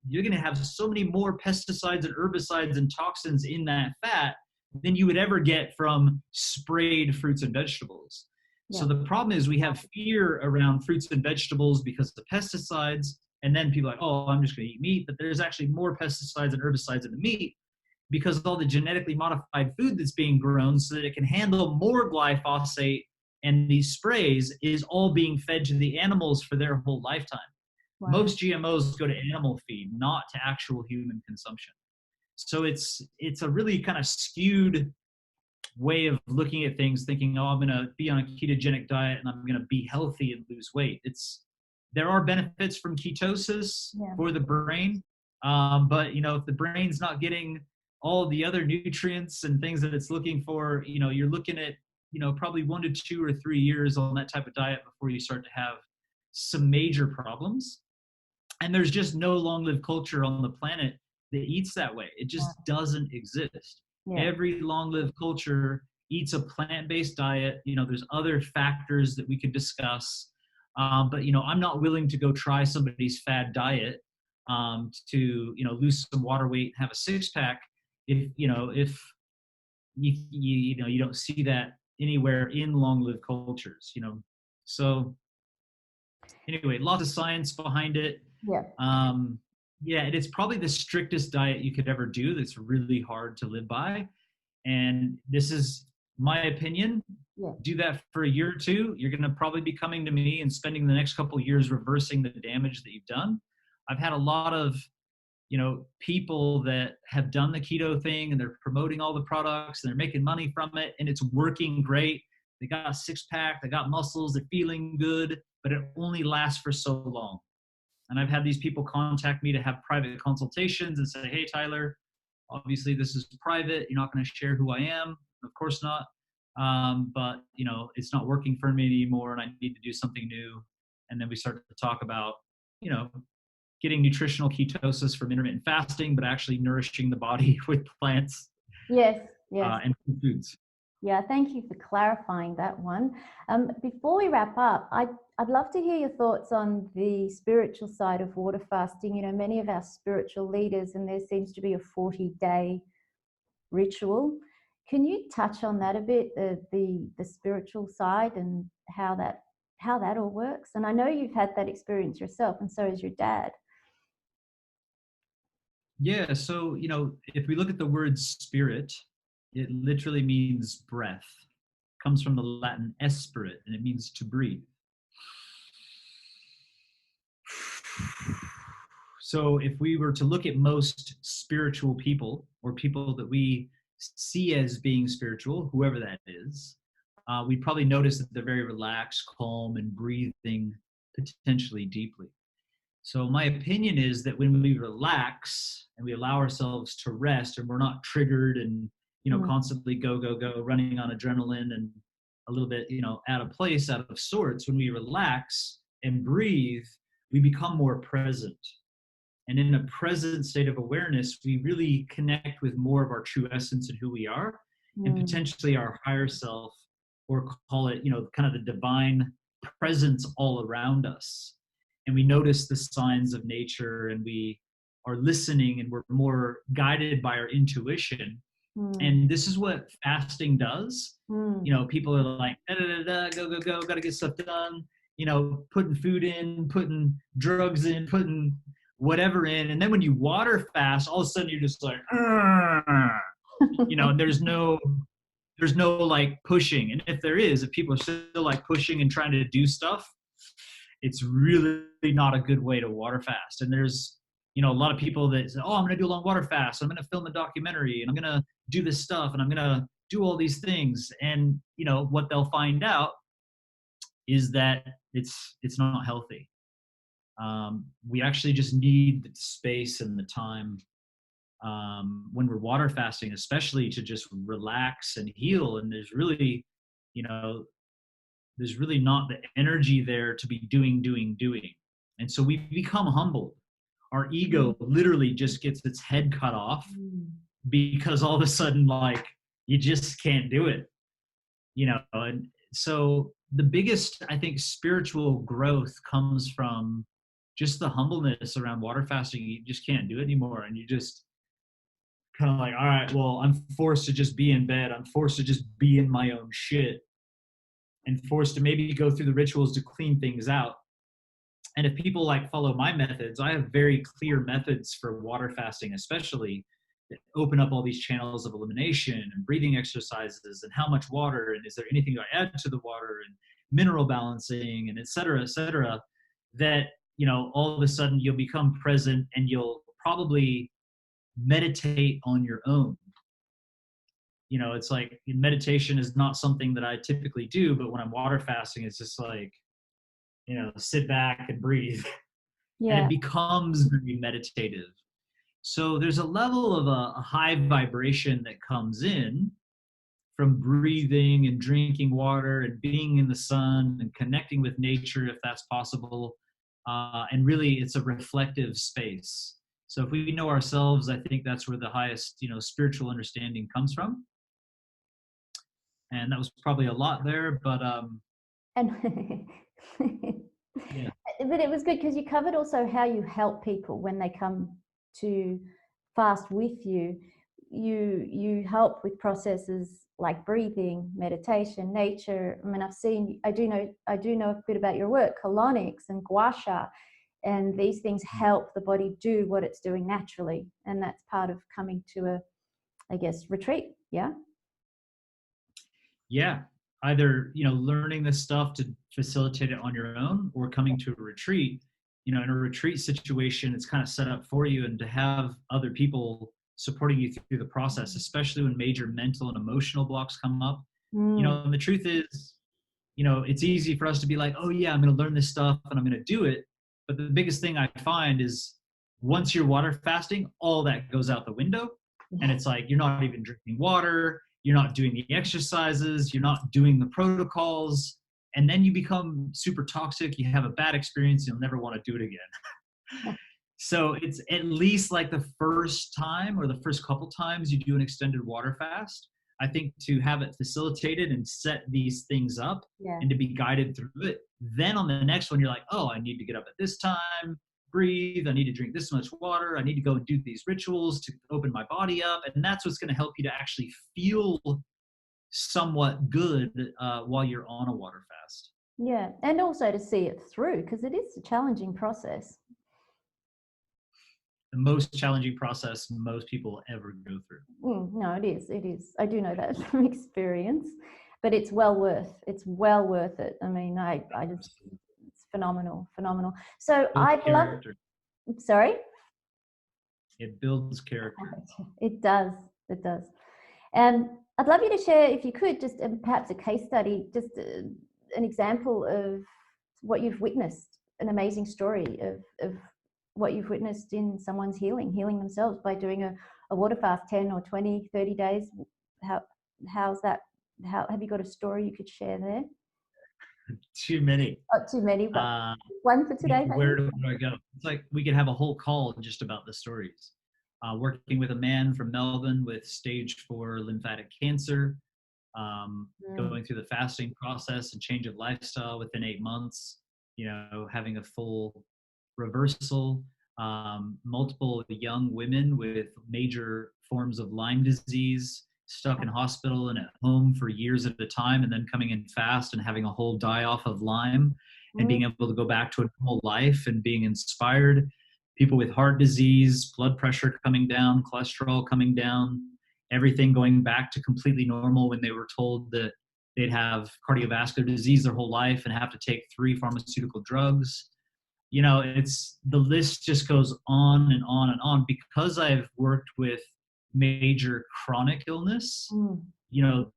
you're going to have so many more pesticides and herbicides and toxins in that fat than you would ever get from sprayed fruits and vegetables. Yeah. So the problem is we have fear around fruits and vegetables because of the pesticides. And then people are like, oh, I'm just going to eat meat. But there's actually more pesticides and herbicides in the meat because of all the genetically modified food that's being grown so that it can handle more glyphosate, and these sprays is all being fed to the animals for their whole lifetime. Wow. Most GMOs go to animal feed, not to actual human consumption. So it's a really kind of skewed way of looking at things, thinking, oh, I'm going to be on a ketogenic diet and I'm going to be healthy and lose weight. There are benefits from ketosis for the brain, but if the brain's not getting all the other nutrients and things that it's looking for, you're looking at probably 1 to 2 or 3 years on that type of diet before you start to have some major problems. And there's just no long-lived culture on the planet that eats that way. It just doesn't exist. Yeah. Every long-lived culture eats a plant-based diet. There's other factors that we could discuss. But I'm not willing to go try somebody's fad diet to lose some water weight and have a six-pack if you don't see that anywhere in long-lived cultures. So anyway, lots of science behind it. And it's probably the strictest diet you could ever do. That's really hard to live by. And this is my opinion. Do that for a year or two. You're going to probably be coming to me and spending the next couple of years reversing the damage that you've done. I've had a lot of, people that have done the keto thing and they're promoting all the products and they're making money from it and it's working great. They got a six-pack, they got muscles, they're feeling good, but it only lasts for so long. And I've had these people contact me to have private consultations and say, hey, Tyler, obviously this is private. You're not going to share who I am. Of course not. But, it's not working for me anymore and I need to do something new. And then we start to talk about, getting nutritional ketosis from intermittent fasting, but actually nourishing the body with plants. Yes. And foods. Yeah, thank you for clarifying that one. Before we wrap up, I'd love to hear your thoughts on the spiritual side of water fasting. Many of our spiritual leaders, and there seems to be a 40-day ritual. Can you touch on that a bit, the spiritual side and how that all works? And I know you've had that experience yourself, and so has your dad. Yeah, so, if we look at the word spirit, it literally means breath. It comes from the Latin esprit, and it means to breathe. So if we were to look at most spiritual people or people that we see as being spiritual, whoever that is, we'd probably notice that they're very relaxed, calm, and breathing potentially deeply. So my opinion is that when we relax and we allow ourselves to rest and we're not triggered and, constantly go, running on adrenaline and a little bit, out of place, out of sorts, when we relax and breathe, we become more present. And in a present state of awareness, we really connect with more of our true essence and who we are and potentially our higher self, or call it, kind of the divine presence all around us. And we notice the signs of nature and we are listening and we're more guided by our intuition. And this is what fasting does. People are like, go, got to get stuff done, putting food in, putting drugs in, putting whatever in. And then when you water fast, all of a sudden you're just like, and there's no like pushing. And if people are still like pushing and trying to do stuff, it's really not a good way to water fast. And there's, a lot of people that say, oh, I'm going to do a long water fast. I'm going to film a documentary and I'm going to do this stuff and I'm going to do all these things. And, what they'll find out is that it's not healthy. We actually just need the space and the time when we're water fasting, especially to just relax and heal. And there's really not the energy there to be doing. And so we become humbled. Our ego literally just gets its head cut off because all of a sudden, like, you just can't do it, And so the biggest, I think, spiritual growth comes from just the humbleness around water fasting, you just can't do it anymore. And you just kind of like, all right, well, I'm forced to just be in bed. I'm forced to just be in my own shit and forced to maybe go through the rituals to clean things out. And if people like follow my methods, I have very clear methods for water fasting, especially that open up all these channels of elimination and breathing exercises and how much water and is there anything to add to the water and mineral balancing and et cetera, that, you know, all of a sudden you'll become present and you'll probably meditate on your own. You know, it's like meditation is not something that I typically do, but when I'm water fasting, it's just like, you know, sit back and breathe. And Yeah. it becomes very meditative. So there's a level of a high vibration that comes in from breathing and drinking water and being in the sun and connecting with nature if that's possible. And really, it's a reflective space. So if we know ourselves, I think that's where the highest, you know, spiritual understanding comes from. And that was probably a lot there, but And yeah. but it was good because you covered also how you help people when they come to fast with you. You help with processes like breathing, meditation, nature. I mean, I do know a bit about your work, colonics and gua sha, and these things help the body do what it's doing naturally, and that's part of coming to a, I guess, retreat. Yeah. Yeah, either, you know, learning this stuff to facilitate it on your own or coming to a retreat. You know, in a retreat situation, it's kind of set up for you, and to have other people supporting you through the process, especially when major mental and emotional blocks come up. You Mm. know, and the truth is, you know, it's easy for us to be like, oh yeah, I'm going to learn this stuff and I'm going to do it. But the biggest thing I find is once you're water fasting, all that goes out the window. And it's like, you're not even drinking water. You're not doing the exercises. You're not doing the protocols. And then you become super toxic. You have a bad experience. You'll never want to do it again. So it's at least like the first time or the first couple times you do an extended water fast, I think to have it facilitated and set these things up Yeah. and to be guided through it. Then on the next one, you're like, oh, I need to get up at this time, breathe. I need to drink this much water. I need to go and do these rituals to open my body up. And that's what's going to help you to actually feel somewhat good while you're on a water fast. Yeah, and also to see it through because it is a challenging process. The most challenging process most people ever go through. No, it is. It is. I do know that from experience, but it's well worth. It's well worth it. I mean, I just, it's phenomenal, phenomenal. So I'd love. Sorry. It builds character. It does. It does. And I'd love you to share, if you could, just perhaps a case study, just an example of what you've witnessed, an amazing story of what you've witnessed in someone's healing themselves by doing a water fast, 10 or 20, 30 days. How's that? How have you got a story you could share there? Too many. Oh, too many, but one for today. Where do I go? It's like we could have a whole call just about the stories. Working with a man from Melbourne with stage 4 lymphatic cancer, going through the fasting process and change of lifestyle within 8 months, you know, having a full reversal, multiple young women with major forms of Lyme disease, stuck in hospital and at home for years at a time, and then coming in fast and having a whole die off of Lyme and being able to go back to a normal life and being inspired. People with heart disease, blood pressure coming down, cholesterol coming down, everything going back to completely normal when they were told that they'd have cardiovascular disease their whole life and have to take 3 pharmaceutical drugs. You know, it's, the list just goes on and on and on because I've worked with major chronic illness. You know,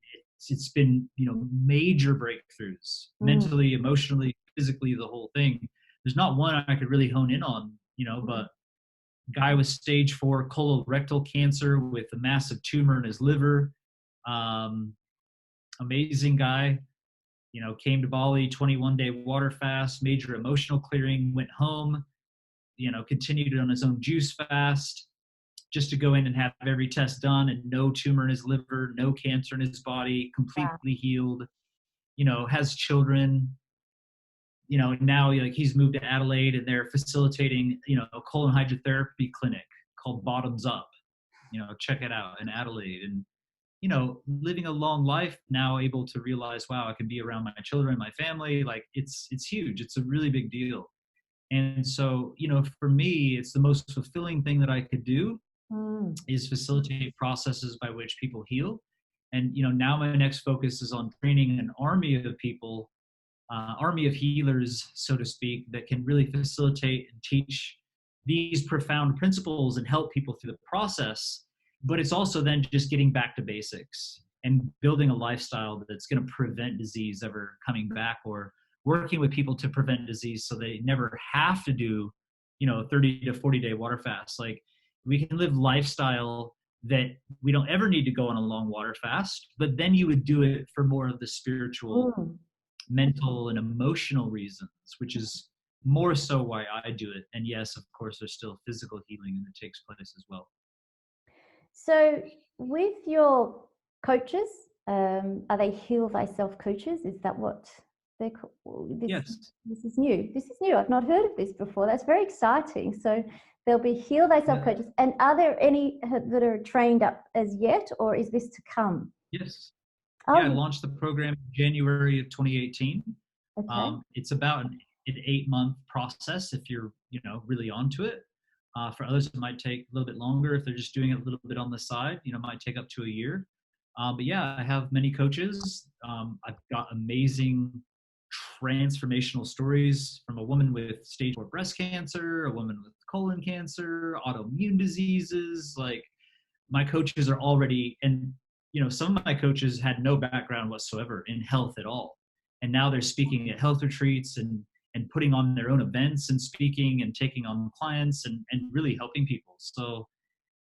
it's been, you know, major breakthroughs mentally, emotionally, physically, the whole thing. There's not one I could really hone in on, you know, but guy with stage 4 colorectal cancer with a massive tumor in his liver, amazing guy, you know, came to Bali, 21-day water fast, major emotional clearing, went home, you know, continued on his own juice fast just to go in and have every test done and no tumor in his liver, no cancer in his body, completely healed, you know, has children, now like he's moved to Adelaide and they're facilitating, a colon hydrotherapy clinic called Bottoms Up. Check it out in Adelaide. And living a long life now, able to realize, wow, I can be around my children, my family. Like it's huge. It's a really big deal. And so, for me, it's the most fulfilling thing that I could do Mm. is facilitate processes by which people heal. And, now my next focus is on training an army of people, army of healers, so to speak, that can really facilitate and teach these profound principles and help people through the process. But it's also then just getting back to basics and building a lifestyle that's going to prevent disease ever coming back, or working with people to prevent disease so they never have to do 30 to 40-day water fast. Like we can live lifestyle that we don't ever need to go on a long water fast, but then you would do it for more of the spiritual, Mm. mental and emotional reasons, which is more so why I do it. And yes, of course, there's still physical healing that takes place as well. So, with your coaches, are they Heal Thyself coaches? Is that what they call this? Yes. This is new. This is new. I've not heard of this before. That's very exciting. So, there'll be Heal Thyself Yeah. coaches. And are there any that are trained up as yet, or is this to come? Yes. Oh, Yeah, I launched the program in January of 2018. okay. It's about an 8-month process if you're, really onto it. For others, it might take a little bit longer if they're just doing it a little bit on the side. It might take up to a year. But yeah, I have many coaches. I've got amazing transformational stories from a woman with stage 4 breast cancer, a woman with colon cancer, autoimmune diseases. Like my coaches are already, and some of my coaches had no background whatsoever in health at all, and now they're speaking at health retreats and putting on their own events and speaking and taking on clients and really helping people. So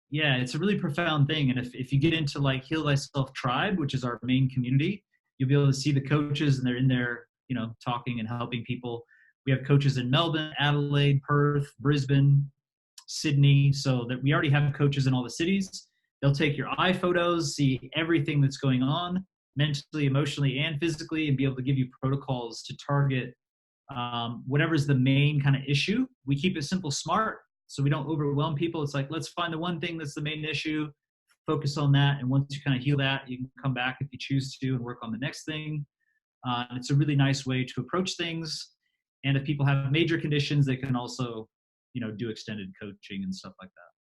yeah, it's a really profound thing. And if you get into like Heal Thyself Tribe, which is our main community, you'll be able to see the coaches and they're in there, talking and helping people. We have coaches in Melbourne, Adelaide, Perth, Brisbane, Sydney, so that we already have coaches in all the cities. They'll take your eye photos, see everything that's going on mentally, emotionally, and physically, and be able to give you protocols to target whatever's the main kind of issue. We keep it simple, smart, so we don't overwhelm people. It's like, let's find the one thing that's the main issue, focus on that, and once you kind of heal that, you can come back if you choose to and work on the next thing. And it's a really nice way to approach things. And if people have major conditions, they can also, do extended coaching and stuff like that.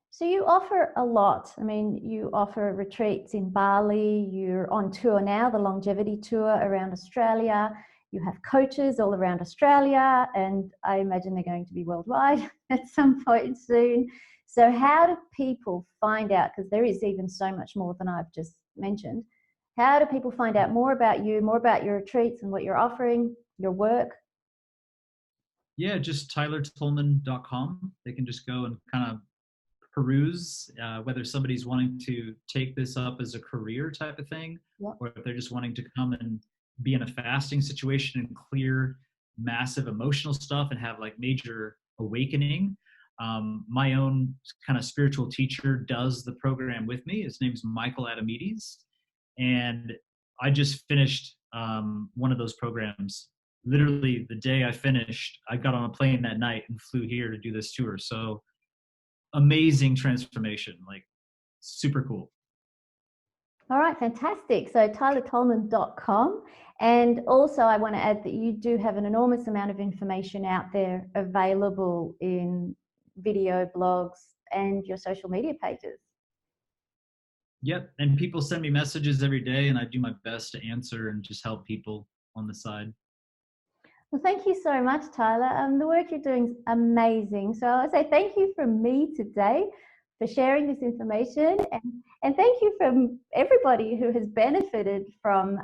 So you offer a lot. I mean, you offer retreats in Bali. You're on tour now, the longevity tour around Australia. You have coaches all around Australia, and I imagine they're going to be worldwide at some point soon. So how do people find out, because there is even so much more than I've just mentioned, how do people find out more about you, more about your retreats and what you're offering, your work? Yeah, just tylertolman.com. They can just go and kind of peruse whether somebody's wanting to take this up as a career type of thing, Yep. or if they're just wanting to come and be in a fasting situation and clear massive emotional stuff and have like major awakening. My own kind of spiritual teacher does the program with me. His name's Michael Adamides. And I just finished one of those programs. Literally the day I finished, I got on a plane that night and flew here to do this tour. So amazing transformation, like super cool. All right, fantastic. So tylertolman.com. And also I want to add that you do have an enormous amount of information out there available in video blogs and your social media pages. Yep. And people send me messages every day and I do my best to answer and just help people on the side. Well, thank you so much, Tyler. The work you're doing is amazing. So I say thank you from me today for sharing this information, and thank you from everybody who has benefited from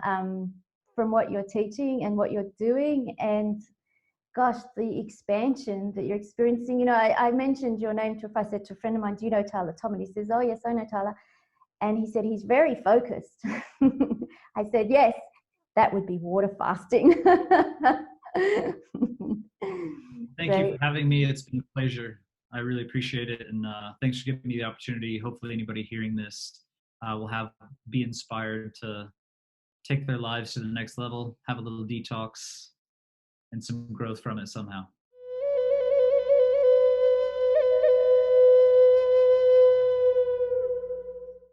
what you're teaching and what you're doing. And gosh, the expansion that you're experiencing. I mentioned your name I said to a friend of mine, do you know Tyler Tolman? He says, oh yes, I know Tyler. And he said, he's very focused. I said, yes, that would be water fasting. Thank you for having me. It's been a pleasure. I really appreciate it. And thanks for giving me the opportunity. Hopefully anybody hearing this will be inspired to take their lives to the next level, have a little detox, and some growth from it somehow.